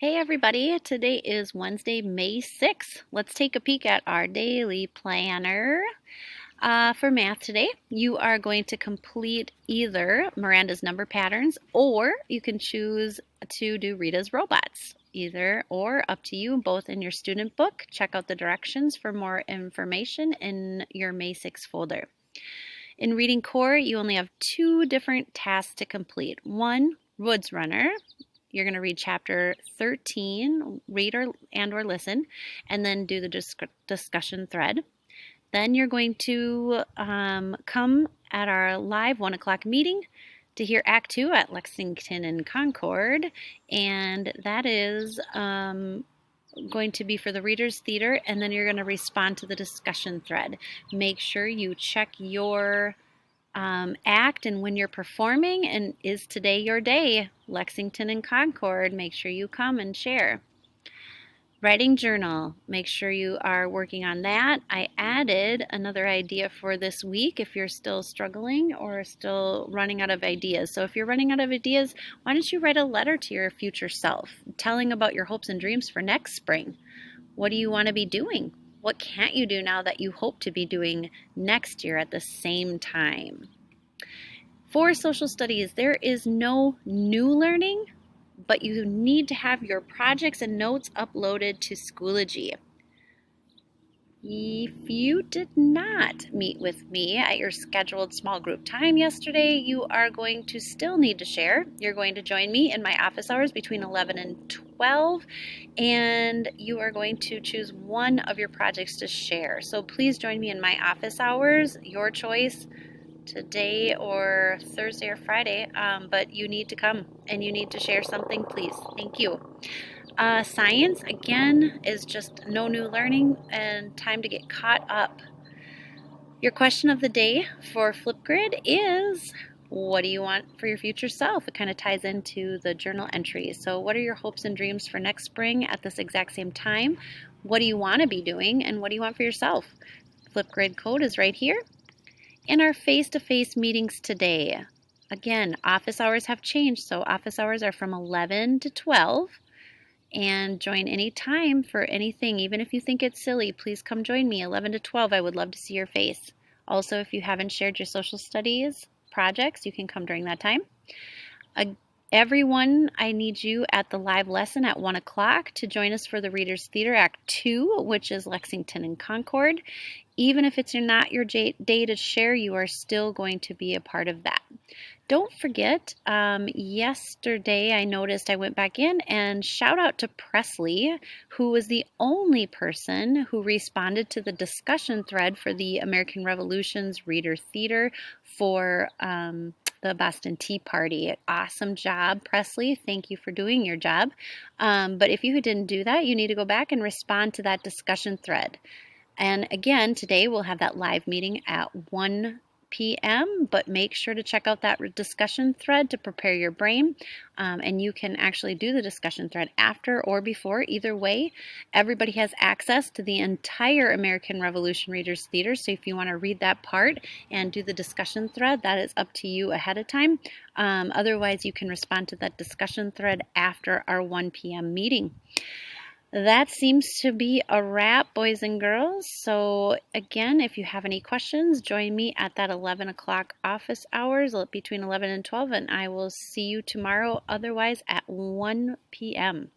Hey everybody, today is Wednesday, May 6th. Let's take a peek at our daily planner. For math today, you are going to complete either Miranda's number patterns or you can choose to do Rita's robots. Either or, up to you, both in your student book. Check out the directions for more information in your May 6th folder. In Reading Core, you only have two different tasks to complete. One, Woods Runner. You're going to read chapter 13, read or listen, and then do the discussion thread. Then you're going to come at our live 1 o'clock meeting to hear Act 2 at Lexington and Concord, and that is going to be for the Readers Theater, and then you're going to respond to the discussion thread. Make sure you check your act and when you're performing, and is today your day? Lexington and Concord, make sure you come and share. Writing journal, make sure you are working on that. I added another idea for this week if you're still struggling or still running out of ideas. So if you're running out of ideas, why don't you write a letter to your future self, telling about your hopes and dreams for next spring? What do you want to be doing? What can't you do now that you hope to be doing next year at the same time? For social studies, there is no new learning, but you need to have your projects and notes uploaded to Schoology. If you did not meet with me at your scheduled small group time yesterday, you are going to still need to share. You're going to join me in my office hours between 11 and 12, and you are going to choose one of your projects to share. So please join me in my office hours, your choice, today or Thursday or Friday, but you need to come and you need to share something, please. Thank you. Science, again, is just no new learning and time to get caught up. Your question of the day for Flipgrid is, what do you want for your future self? It kind of ties into the journal entries. So what are your hopes and dreams for next spring at this exact same time? What do you want to be doing, and what do you want for yourself? Flipgrid code is right here. In our face-to-face meetings today, again, office hours have changed, so office hours are from 11 to 12. And join any time for anything. Even if you think it's silly, please come join me 11 to 12. I would love to see your face. Also, if you haven't shared your social studies projects, you can come during that time. Everyone, I need you at the live lesson at 1 o'clock to join us for the Readers Theater Act 2, which is Lexington and Concord. Even if it's not your day to share, you are still going to be a part of that. Don't forget, yesterday I noticed I went back in and shout out to Presley, who was the only person who responded to the discussion thread for the American Revolution's Reader Theater for the Boston Tea Party. Awesome job, Presley. Thank you for doing your job. But if you didn't do that, you need to go back and respond to that discussion thread. And again, today we'll have that live meeting at 1 p.m., but make sure to check out that discussion thread to prepare your brain. And you can actually do the discussion thread after or before. Either way, everybody has access to the entire American Revolution Readers Theater. So if you want to read that part and do the discussion thread, that is up to you ahead of time. Otherwise, you can respond to that discussion thread after our 1 p.m. meeting. That seems to be a wrap, boys and girls. So again, if you have any questions, join me at that 11 o'clock office hours between 11 and 12, and I will see you tomorrow otherwise at 1 p.m.